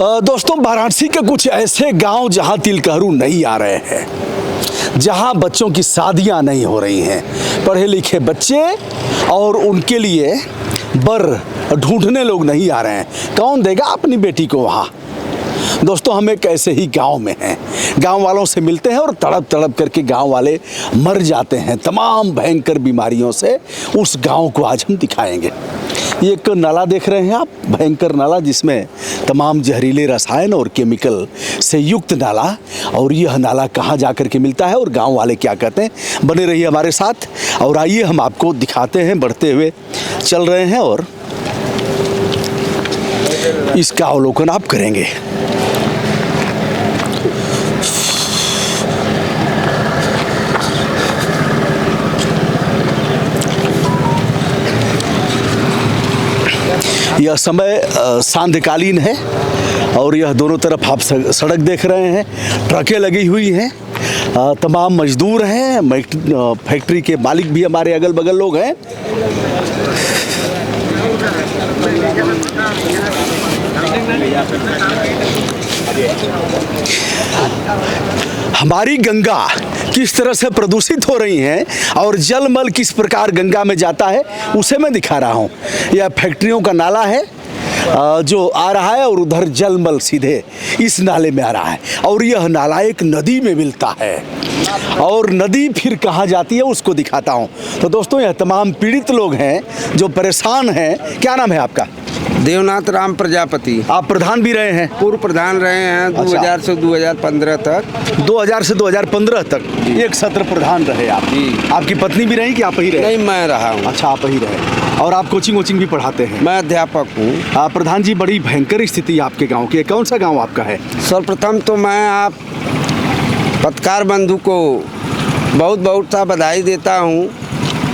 दोस्तों, वाराणसी के कुछ ऐसे गांव जहां तिलकहरू नहीं आ रहे हैं, जहां बच्चों की शादियां नहीं हो रही हैं, पढ़े लिखे बच्चे और उनके लिए बर ढूंढने लोग नहीं आ रहे हैं। कौन देगा अपनी बेटी को वहां? दोस्तों, हम एक ऐसे ही गांव में हैं। गांव वालों से मिलते हैं और तड़प तड़प करके गांव वाले मर जाते हैं तमाम भयंकर बीमारियों से। उस गांव को आज हम दिखाएंगे। ये एक नाला देख रहे हैं आप, भयंकर नाला, जिसमें तमाम जहरीले रसायन और केमिकल से युक्त नाला। और यह नाला कहाँ जा कर के मिलता है और गांव वाले क्या कहते हैं, बने रहिए हमारे साथ। और आइए हम आपको दिखाते हैं। बढ़ते हुए चल रहे हैं और इसका अवलोकन आप करेंगे। यह समय सांध्यकालीन है और यह दोनों तरफ आप सड़क देख रहे हैं, ट्रकें लगी हुई हैं, तमाम मजदूर हैं, फैक्ट्री के मालिक भी हमारे अगल बगल लोग हैं। हमारी गंगा किस तरह से प्रदूषित हो रही हैं और जलमल किस प्रकार गंगा में जाता है, उसे मैं दिखा रहा हूँ। यह फैक्ट्रियों का नाला है जो आ रहा है और उधर जलमल सीधे इस नाले में आ रहा है और यह नाला एक नदी में मिलता है और नदी फिर कहाँ जाती है उसको दिखाता हूँ। तो दोस्तों, यह तमाम पीड़ित लोग हैं जो परेशान हैं। क्या नाम है आपका? देवनाथ राम प्रजापति। आप प्रधान भी रहे हैं? पूर्व प्रधान रहे हैं 2000 से 2015 तक। 2000 से 2015 तक एक सत्र प्रधान रहे आप? जी। आपकी पत्नी भी रही कि आप ही रहे? नहीं, मैं रहा हूँ। अच्छा, आप ही रहे। और आप कोचिंग भी पढ़ाते हैं? मैं अध्यापक हूँ। प्रधान जी, बड़ी भयंकर स्थिति आपके गांव की है। कौन सा गांव आपका है? सर्वप्रथम तो मैं आप पत्रकार बंधु को बहुत बहुत सा बधाई देता हूँ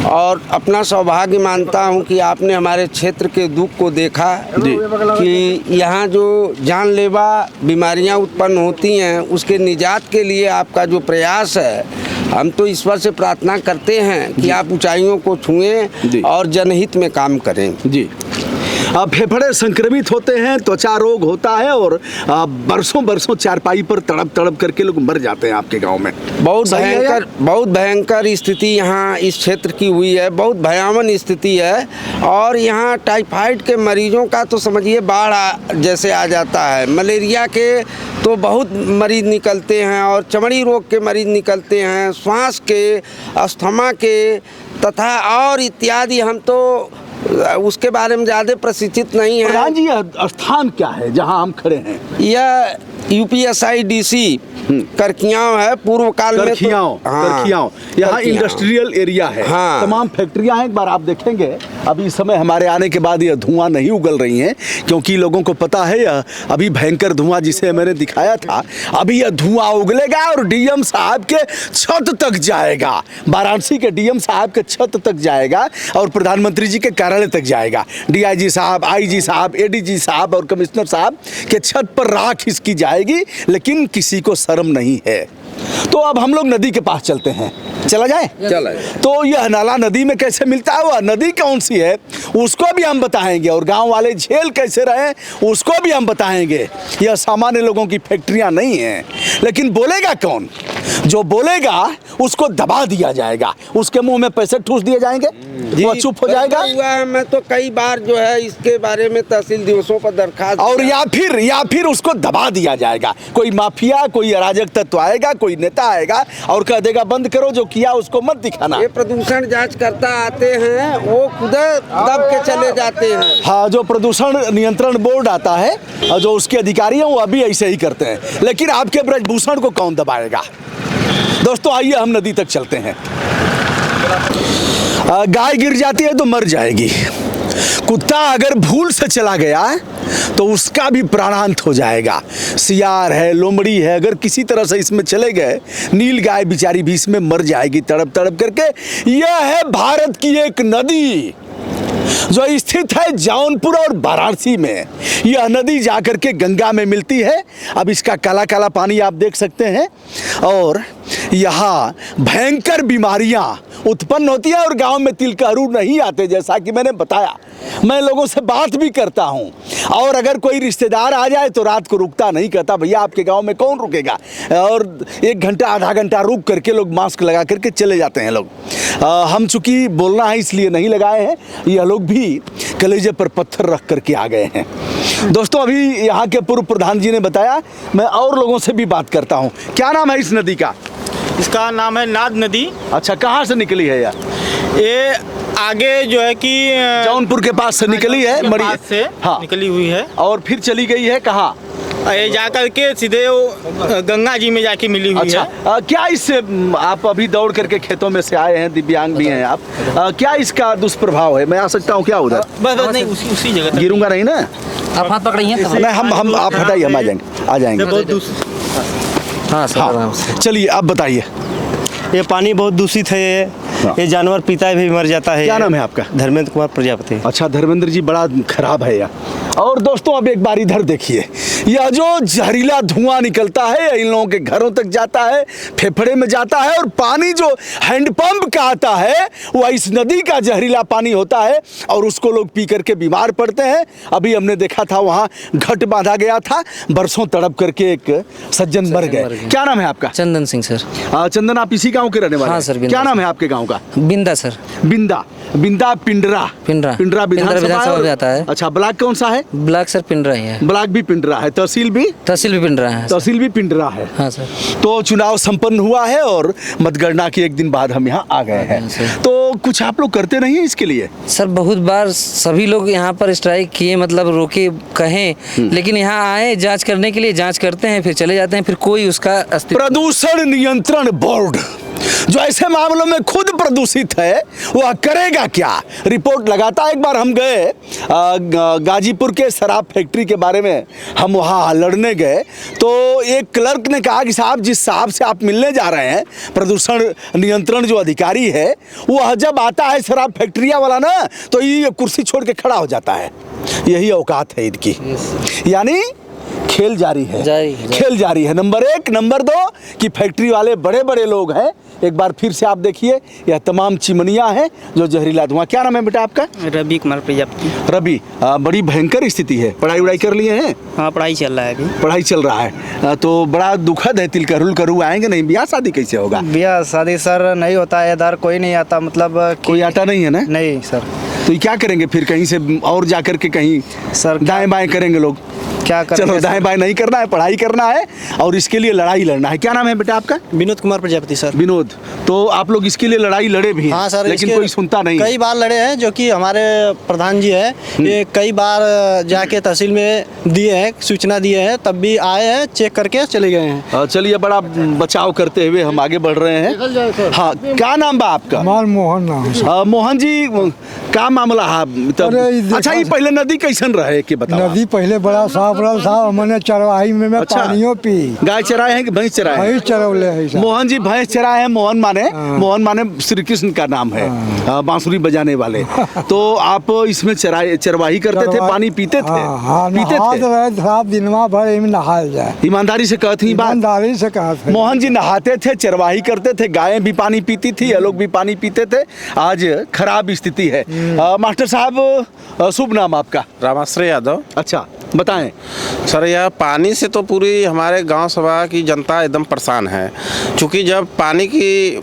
और अपना सौभाग्य मानता हूं कि आपने हमारे क्षेत्र के दुख को देखा कि यहाँ जो जानलेवा बीमारियां उत्पन्न होती हैं उसके निजात के लिए आपका जो प्रयास है, हम तो ईश्वर से प्रार्थना करते हैं कि आप ऊंचाइयों को छुएं और जनहित में काम करें। जी। फेफड़े संक्रमित होते हैं, त्वचा रोग होता है और बरसों बरसों चारपाई पर तड़प तड़प करके लोग मर जाते हैं आपके गांव में। बहुत भयंकर स्थिति यहाँ इस क्षेत्र की हुई है, बहुत भयावन स्थिति है। और यहाँ टाइफाइड के मरीजों का तो समझिए बाढ़ जैसे आ जाता है। मलेरिया के तो बहुत मरीज निकलते हैं और चमड़ी रोग के मरीज निकलते हैं, श्वास के, अस्थमा के तथा और इत्यादि। हम तो उसके बारे में ज़्यादा प्रशिक्षित नहीं है। प्रधान जी, यह स्थान क्या है जहां हम खड़े हैं? यह UPSIDC करखियाव है। पूर्व काल में करखियाव यहाँ इंडस्ट्रियल एरिया है। हाँ। तमाम फैक्ट्रियां हैं। एक बार आप देखेंगे, अभी इस समय हमारे आने के बाद यह धुआं नहीं उगल रही हैं क्योंकि लोगों को पता है यह अभी भयंकर धुआं जिसे मैंने दिखाया था, अभी यह धुआं उगलेगा और DM साहब के छत तक जाएगा। वाराणसी के DM साहब के छत तक जाएगा और प्रधानमंत्री जी के कार्यालय तक जाएगा। DIG साहब, IG साहब, ADG साहब और कमिश्नर साहब के छत पर राख इसकी जाएगी, लेकिन किसी को शर्म नहीं है। तो अब हम लोग नदी के पास चलते हैं। चला जाए? चला। तो यह नाला नदी में कैसे मिलता है, वह नदी कौन सी है उसको भी हम बताएंगे और गांव वाले झेल कैसे रहे उसको भी हम बताएंगे। यह सामान्य लोगों की फैक्ट्रियां नहीं हैं, लेकिन बोलेगा कौन? जो बोलेगा उसको दबा दिया जाएगा, उसके मुंह में पैसे ठूस दिए जाएंगे, वो चुप हो जाएगा। हुआ है, मैं तो कई बार जो है इसके बारे में तहसील दिवसों पर दरखास्त और या फिर उसको दबा दिया जाएगा। कोई माफिया, कोई अराजक तत्व आएगा, कोई नेता आएगा और कह देगा बंद करो, जो किया उसको मत दिखाना। ये प्रदूषण जांच करता आते हैं, वो खुद दब के चले जाते हैं। हाँ, जो प्रदूषण नियंत्रण बोर्ड आता है और जो उसके अधिकारी हैं वो अभी ऐसे ही करते हैं, लेकिन आपके ब्रजभूषण को कौन दबाएगा? दोस्तों, आइए हम नदी तक चलते हैं। गाय गिर जाती है तो मर जाएगी, कुत्ता अगर भूल से चला गया तो उसका भी प्राणांत हो जाएगा। सियार है, लोमड़ी है, अगर किसी तरह से इसमें चले गए, नील गाय बेचारी भी इसमें मर जाएगी तड़प तड़प करके। यह है भारत की एक नदी जो स्थित है जौनपुर और वाराणसी में। यह नदी जाकर के गंगा में मिलती है। अब इसका काला काला पानी आप देख सकते हैं और यहाँ भयंकर बीमारियां उत्पन्न होती है और गांव में तिलकारू नहीं आते, जैसा कि मैंने बताया। मैं लोगों से बात भी करता हूं और अगर कोई रिश्तेदार आ जाए तो रात को रुकता नहीं, कहता भैया आपके गांव में कौन रुकेगा, और 1 घंटा आधा घंटा रुक करके लोग मास्क लगा करके चले जाते हैं लोग। हम चूंकि बोलना है इसलिए नहीं लगाए हैं, यह लोग भी कलेजे पर पत्थर रख करके आ गए हैं। दोस्तों, अभी यहाँ के पूर्व प्रधान जी ने बताया, मैं और लोगों से भी बात करता हूँ। क्या नाम है इस नदी का? इसका नाम है नाद नदी। अच्छा, कहाँ से निकली है यार? ये आगे जो है कि जौनपुर के पास से निकली है, के मरी पास से हाँ, निकली हुई है और फिर चली गई है कहाँ? ये जाकर के सीधे वो गंगा जी में जाके मिली हुई अच्छा, है। क्या इससे आप अभी दौड़ करके खेतों में से आए हैं, दिव्यांग भी हैं आप, क्या इसका दुष्प्रभाव है? मैं आ सकता हूँ क्या उधर? बस नहीं, उसी जगह तक। गिरूंगा नहीं ना? आप हाथ पकड़िए। नहीं, हम आप हटाइए, हम आ जाएंगे। हाँ सर, आराम से। चलिए आप बताइए। ये पानी बहुत दूषित है। ये जानवर पीता है भी मर जाता है। क्या नाम है आपका? धर्मेंद्र कुमार प्रजापति। अच्छा धर्मेंद्र जी, बड़ा खराब है यार। और दोस्तों, अब एक बार इधर देखिए, यह जो जहरीला धुआं निकलता है इन लोगों के घरों तक जाता है, फेफड़े में जाता है, और पानी जो हैंडपंप का आता है वह इस नदी का जहरीला पानी होता है और उसको लोग पी करके बीमार पड़ते हैं। अभी हमने देखा था वहाँ घट बांधा गया था, बरसों तड़प करके एक सज्जन मर गए। क्या नाम है आपका? चंदन सिंह सर। चंदन, आप इसी गाँव के रहने वाले हाँ हैं? सर, बिंदा क्या नाम सर। है आपके गाँव का? बिंदा सर। बिंदा पिंडरा पिंडरा विधानसभा में आता है। अच्छा, ब्लॉक कौन सा है? ब्लॉक सर पिंडरा ही है। ब्लॉक भी पिंडरा है, तहसील भी पिंडरा है। तहसील भी पिंडरा है। हाँ सर। तो चुनाव संपन्न हुआ है और मतगणना के 1 दिन बाद हम यहाँ आ गए हैं। तो कुछ आप लोग करते नहीं है इसके लिए? सर बहुत बार सभी लोग यहाँ पर स्ट्राइक किए, मतलब रोके कहें, लेकिन यहाँ आए जांच करने के लिए, जांच करते हैं फिर चले जाते हैं, फिर कोई उसका प्रदूषण नियंत्रण बोर्ड जो ऐसे मामलों में खुद प्रदूषित है वह करेगा क्या? रिपोर्ट लगाता है। एक बार हम गए गाजीपुर के शराब फैक्ट्री के बारे में, हम वहाँ लड़ने गए तो एक क्लर्क ने कहा कि साहब, जिस साहब से आप मिलने जा रहे हैं, प्रदूषण नियंत्रण जो अधिकारी है, वह जब आता है शराब फैक्ट्रिया वाला ना, तो ये कुर्सी छोड़ के खड़ा हो जाता है। यही औकात है इनकी। यानी खेल जारी है, खेल जारी है। नंबर 1, नंबर 2 कि फैक्ट्री वाले बड़े बड़े लोग हैं। एक बार फिर से आप देखिए, यह तमाम चिमनियां हैं जो जहरीला धुआं। क्या नाम है बेटा आपका? रवि कुमार प्रजापति। रवि, बड़ी भयंकर स्थिति है। पढ़ाई उड़ाई कर लिए हैं? हाँ, पढ़ाई चल रहा है अभी। पढ़ाई चल रहा है तो बड़ा दुखद है। तिलकरू आएंगे नहीं? ब्याह शादी कैसे होगा? ब्याह शादी सर नहीं होता है, इधर कोई नहीं आता, मतलब कोई आता नहीं है ना? नहीं सर। तो ये क्या करेंगे फिर? कहीं से और जाकर के कहीं सर दाएं बाएं करेंगे लोग? क्या करेंगे? चलो, दाएं बाएं नहीं करना है, पढ़ाई करना है और इसके लिए लड़ाई लड़ना है। क्या नाम है बेटा आपका? विनोद कुमार प्रजापति सर। विनोद, तो आप लोग इसके लिए लड़ाई लड़े भी हैं? हाँ सर, लेकिन कोई सुनता नहीं। कई बार लड़े हैं, जो कि हमारे प्रधान जी हैं, ये कई बार जाके तहसील में दिए हैं, सूचना दिए हैं, तब भी आए हैं, चेक करके चले गए हैं। चलिए, बड़ा बचाव करते हुए हम आगे बढ़ रहे हैं। हाँ, क्या नाम बा आपका? मोहन नाम। मोहन जी, क्या मामला है? अच्छा, ये पहले नदी कैसन रहे कि बताओ? नदी पहले बड़ा साफ रहा, मैंने चरवाही में मैं अच्छा। पानियों पी। गाय चराए हैं कि भैंस चराए हैं? भैंस चरौले है सर। मोहन जी भैंस चराए हैं। मोहन माने श्री कृष्ण का नाम है, बांसुरी बजाने वाले। तो आप इसमें चरवाही करते थे, पानी पीते थे? पीते थे साफ दिनवा भर इनमें नहाल जाए। ईमानदारी से कहती बात? ईमानदारी से कहा। मोहन जी नहाते थे, चरवाही करते थे, गायें भी पानी पीती थी, ये लोग भी पानी पीते थे। आज खराब स्थिति है। मास्टर साहब, शुभ नाम आपका? रामाश्रय यादव। अच्छा, बताएं। सर, यह पानी से तो पूरी हमारे गांव सभा की जनता एकदम परेशान है, क्योंकि जब पानी की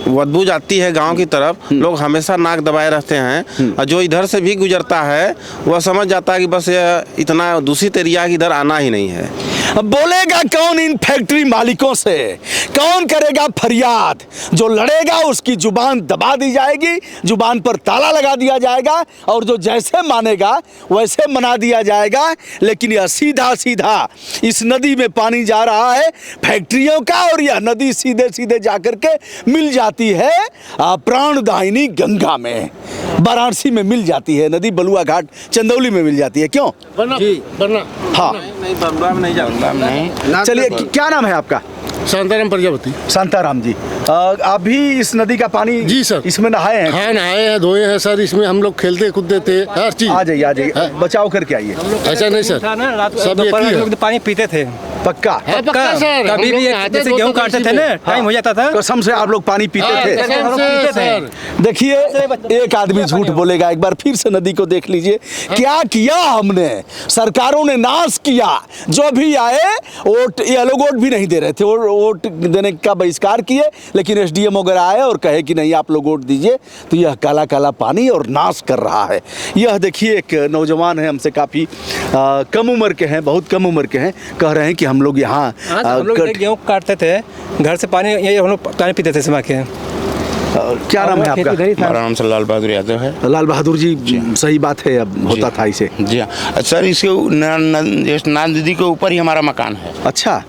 बदबू जाती है गांव की तरफ, लोग हमेशा नाक दबाए रहते हैं, और जो इधर से भी गुजरता है वह समझ जाता है कि बस यह इतना दूषित एरिया की इधर आना ही नहीं है। अब बोलेगा कौन इन फैक्ट्री मालिकों से? कौन करेगा फरियाद? जो लड़ेगा उसकी जुबान दबा दी जाएगी, जुबान पर ताला लगा दिया जाएगा, और जो जैसे मानेगा वैसे मना दिया जाएगा। लेकिन यह सीधा सीधा इस नदी में पानी जा रहा है फैक्ट्रियों का, और यह नदी सीधे सीधे जाकर के मिल जाती है प्राणदायिनी गंगा में। वाराणसी में मिल जाती है नदी, बलुआ घाट चंदौली में मिल जाती है। क्यों? बरना। हाँ, नहीं, बरना में नहीं जाऊंगा। चलिए, क्या नाम है आपका? शांताराम प्रजापति। शांताराम जी, आप भी इस नदी का पानी जी सर। इसमें नहाए हैं? हाँ, नहाए हैं, धोए हैं सर। इसमें हम लोग खेलते कूदते थे, हर चीज। आ जाइए बचाव करके आइए। ऐसा नहीं सर, सब एक ही है। पानी पीते थे पक्का पक्का सर। कभी भी जैसे गेहूं काटते थे ना, टाइम हो जाता था, कसम से आप लोग पानी पीते थे? कसम से सर। देखिए, एक आदमी झूठ बोलेगा। एक बार फिर से नदी को देख लीजिए, क्या किया हमने। सरकारों ने नाश किया। जो भी आए वोट, ये लोग वोट भी नहीं दे रहे थे, वोट देने का बहिष्कार किए, लेकिन एसडीएम वगैरह आए और कहे कि नहीं आप लोग वोट दीजिए, तो यह काला काला पानी और नाश कर रहा है। यह देखिए, एक नौजवान है, हमसे काफ़ी कम उम्र के हैं, बहुत कम उम्र के हैं, कह रहे हैं कि हम लोग यहाँ हम लोग गेहूं काटते थे, घर से पानी, ये हम लोग पानी पीते थे समा के। क्या नाम है आपका? हमारा नाम से लाल बहादुर यादव है। लाल बहादुर जी, सही बात है, अब होता था इसे। जी हाँ सर, इसके नाद नदी के ऊपर ही हमारा मकान है। अच्छा,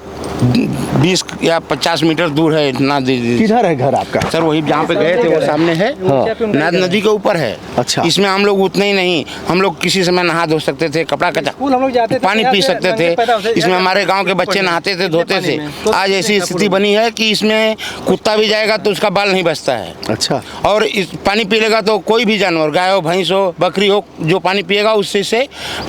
20 या 50 मीटर दूर है नाद नदी। किधर है घर आपका? सर वही जहाँ पे गए थे वो सामने है, नाद नदी के ऊपर है। अच्छा। इसमें हम लोग उतने ही नहीं, हम लोग किसी समय नहा धो सकते थे, कपड़ा का पानी पी सकते थे। इसमें हमारे गांव के बच्चे नहाते थे, धोते थे। आज ऐसी स्थिति बनी है कि इसमें कुत्ता भी जाएगा तो उसका बाल नहीं बचता है। अच्छा। और इस पानी पी लेगा तो कोई भी जानवर, गाय हो, भैंस हो, बकरी हो, जो पानी पिएगा उससे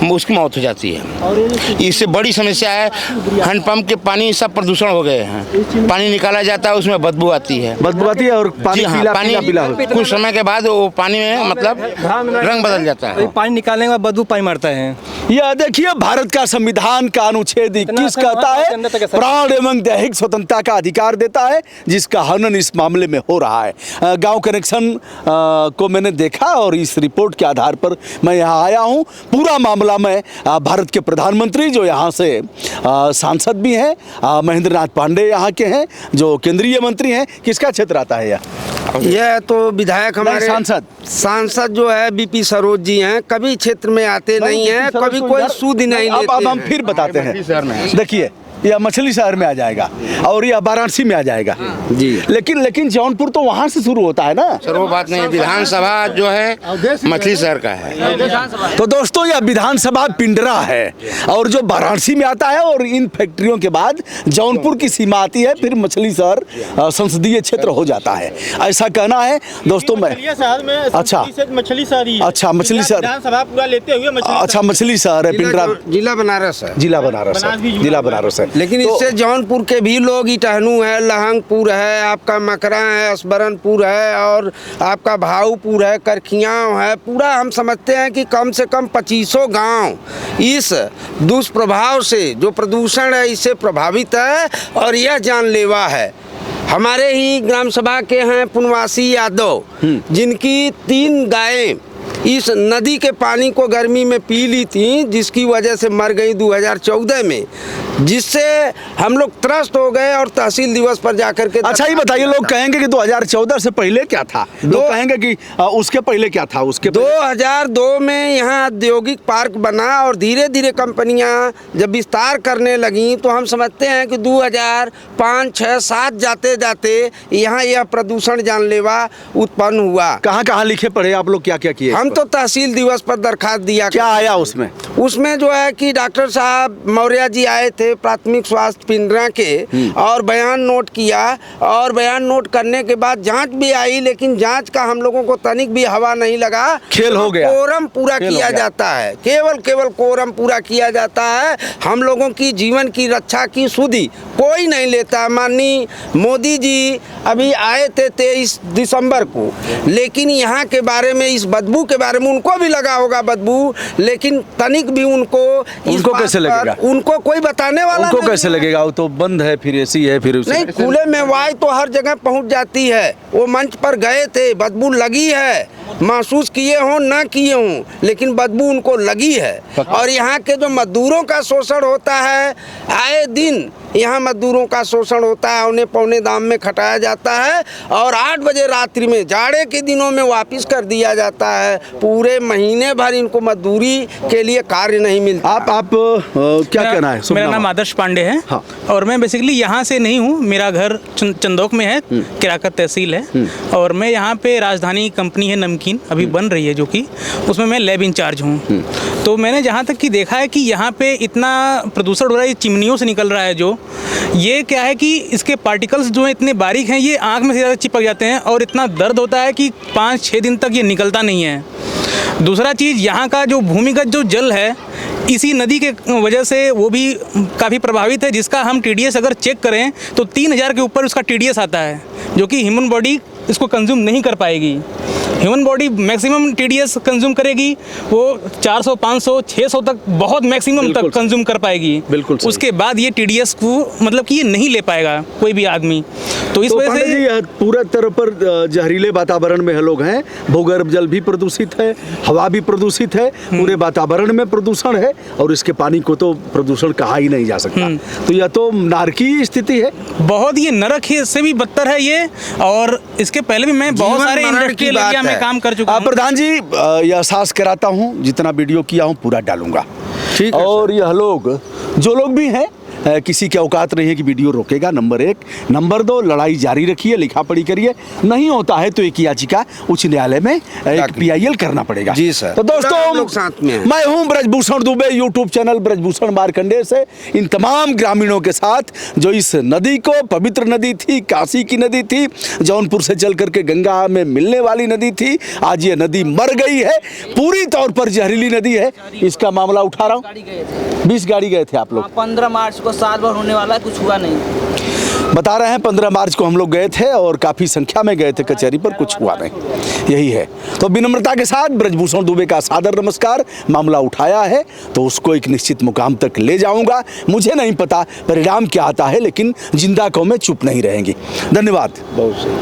उसकी मौत हो जाती है। इससे बड़ी समस्या है, हैंडपंप के पानी सब प्रदूषण हो गए हैं। पानी निकाला जाता है, उसमें बदबू आती है। बदबू आती है और पानी जी हाँ, पीला पानी पीला हो। कुछ समय के बाद वो पानी में मतलब रंग बदल जाता है। पानी निकालने के बाद बदबू पानी मारता है। यह देखिए, भारत का संविधान का अनुच्छेद 21 कहता है प्राण एवं दैहिक स्वतंत्रता का अधिकार देता है, जिसका हनन इस मामले में हो रहा है। गांव कनेक्शन को मैंने देखा और इस रिपोर्ट के आधार पर मैं यहाँ आया हूँ। पूरा मामला में भारत के प्रधानमंत्री, जो यहाँ से सांसद भी हैं, महेंद्र नाथ पांडे यहाँ के हैं, जो केंद्रीय मंत्री हैं। किसका क्षेत्र आता है यह तो विधायक हमारे सांसद जो है बीपी सरोज जी हैं, कभी क्षेत्र में आते नहीं हैं, कभी कोई सूद नहीं लेते। अब हम फिर बताते हैं। देखिए, यह मछली शहर में आ जाएगा और यह वाराणसी में आ जाएगा जी। लेकिन जौनपुर तो वहाँ से शुरू होता है ना। सर वो बात नहीं, विधानसभा जो है मछली शहर का है। तो दोस्तों, यह विधानसभा पिंडरा है और जो वाराणसी में आता है, और इन फैक्ट्रियों के बाद जौनपुर की सीमा आती है, फिर मछली शहर संसदीय क्षेत्र हो जाता है, ऐसा कहना है दोस्तों। मैं अच्छा, मछली शहर, अच्छा मछली शहर, विधानसभा पूरा लेते हुए अच्छा मछली शहर है पिंडरा, जिला बनारस है। जिला बनारस है। लेकिन इससे जौनपुर के भी लोग, इटहनू है, लहंगपुर है, आपका मकरा है, असबरनपुर है, और आपका भाऊपुर है, करखियाव है, पूरा हम समझते हैं कि कम से कम 2500 गांव इस दुष्प्रभाव से, जो प्रदूषण है, इससे प्रभावित है और यह जानलेवा है। हमारे ही ग्राम सभा के हैं पुनवासी यादव, जिनकी 3 गायें इस नदी के पानी को गर्मी में पी ली थी, जिसकी वजह से मर गई 2014 में, जिससे हम लोग त्रस्त हो गए और तहसील दिवस पर जाकर के। अच्छा, ये बताइए, लोग कहेंगे कि 2014 से पहले क्या था, लोग कहेंगे कि उसके पहले क्या था। उसके 2002 में यहाँ औद्योगिक पार्क बना और धीरे धीरे कंपनियाँ जब विस्तार करने लगी, तो हम समझते हैं कि 2005, 6, 7 जाते जाते यहाँ यह प्रदूषण जानलेवा उत्पन्न हुआ। कहाँ कहाँ लिखे पढ़े आप लोग, क्या क्या किए? हम तो तहसील दिवस पर दरखास्त दिया। क्या आया उसमें? उसमें जो है कि डॉक्टर साहब मौर्य जी आए थे प्राथमिक स्वास्थ्य पिंडरा के, और बयान नोट किया, और बयान नोट करने के बाद जांच भी आई, लेकिन जांच का हम लोगों को तनिक भी हवा नहीं लगा। खेल हो गया, कोरम पूरा किया जाता है, केवल कोरम पूरा किया जाता है। हम लोगों की जीवन की रक्षा की सुधि कोई नहीं लेता। माननीय मोदी जी अभी आए थे 23 दिसंबर को, लेकिन यहाँ के बारे में, इस बदबू के बारे में उनको भी लगा होगा बदबू, लेकिन तनिक भी उनको कैसे लगेगा? उनको कोई बताने वाला उनको कैसे लगेगा? वो तो बंद है, फिर ऐसी है, फिर नहीं, खुले में वायु तो हर जगह पहुंच जाती है। वो मंच पर गए थे, बदबू लगी है, महसूस किए हों ना किए हों, लेकिन बदबू उनको लगी है। और यहाँ के जो मजदूरों का शोषण होता है, आए दिन यहाँ मजदूरों का शोषण होता है, उन्हें पौने दाम में खटाया जाता है और 8 बजे रात्रि में, जाड़े के दिनों में वापस कर दिया जाता है। पूरे महीने भर इनको मजदूरी के लिए कार्य नहीं मिलता। आप क्या कहना है? मेरा नाम आदर्श पांडे है। हाँ। और मैं बेसिकली यहाँ से नहीं हूँ, मेरा घर चंदोक में है, किराकत तहसील है, और मैं यहाँ पे राजधानी कंपनी है नमकीन, अभी बन रही है, जो कि उसमें मैं लैब इंचार्ज हूँ। तो मैंने जहाँ तक कि देखा है कि यहाँ पे इतना प्रदूषण हो रहा है, ये चिमनियों से निकल रहा है जो, ये क्या है कि इसके पार्टिकल्स जो हैं इतने बारीक हैं, ये आँख में से ज़्यादा चिपक जाते हैं और इतना दर्द होता है कि 5-6 दिन तक ये निकलता नहीं है। दूसरा चीज़, यहाँ का जो भूमिगत जो जल है इसी नदी के वजह से वो भी काफ़ी प्रभावित है, जिसका हम TDS अगर चेक करें तो 3000 के ऊपर उसका TDS आता है, जो कि ह्यूमन बॉडी इसको कंज्यूम नहीं कर पाएगी। Human body maximum TDS consume करेगी वो 400, 500, 600 तक बहुत मैक्सिमम तक कंज्यूम कर पाएगी। बिल्कुल सही। उसके बाद ये TDS को मतलब कि ये नहीं ले पाएगा कोई भी आदमी। तो इस वजह पांडे से जी, पूरा तरह पर जहरीले वातावरण में लोग हैं, भूगर्भ जल भी प्रदूषित है, हवा भी प्रदूषित है, पूरे वातावरण में प्रदूषण है और इसके पानी को तो प्रदूषण कहा ही नहीं जा सकता। तो यह तो नारकीय स्थिति है, बहुत ये नरक है, इससे भी बदतर है ये। और इसके पहले भी मैं बहुत जीवन सारे मरण की इंडस्ट्रियल बात एरिया में है। काम कर चुका हूँ। प्रधान जी, यह एहसास कराता हूँ, जितना वीडियो किया हूँ पूरा डालूंगा। ठीक है और यह लोग, जो लोग भी हैं, किसी के औकात नहीं है कि वीडियो रोकेगा, नंबर 1। नंबर 2, लड़ाई जारी रखिए, लिखा पढ़ी करिए, नहीं होता है तो एक याचिका उच्च न्यायालय में एक PIL करना पड़ेगा। जी सर। तो पूरा हम दोस्तों, लोग साथ में हैं। मैं हूं ब्रजभूषण दुबे, यूट्यूब चैनल ब्रजभूषण मार्कंडेय से इन तमाम ग्रामीणों के साथ जो इस नदी को, पवित्र नदी थी, काशी की नदी थी, जौनपुर से चल करके गंगा में मिलने वाली नदी थी, आज ये नदी मर गई है, पूरी तौर पर जहरीली नदी है, इसका मामला उठा रहा हूँ। 20 गाड़ी गए थे आप लोग? 15 मार्च को साल भर होने वाला है, कुछ हुआ नहीं। बता रहे हैं 15 मार्च को हम लोग गए थे और काफ़ी संख्या में गए थे कचहरी पर, कुछ हुआ नहीं, यही है। तो विनम्रता के साथ ब्रजभूषण दुबे का सादर नमस्कार। मामला उठाया है तो उसको एक निश्चित मुकाम तक ले जाऊंगा। मुझे नहीं पता परिणाम क्या आता है, लेकिन जिंदा कौमें चुप नहीं रहेंगी। धन्यवाद। बहुत सही।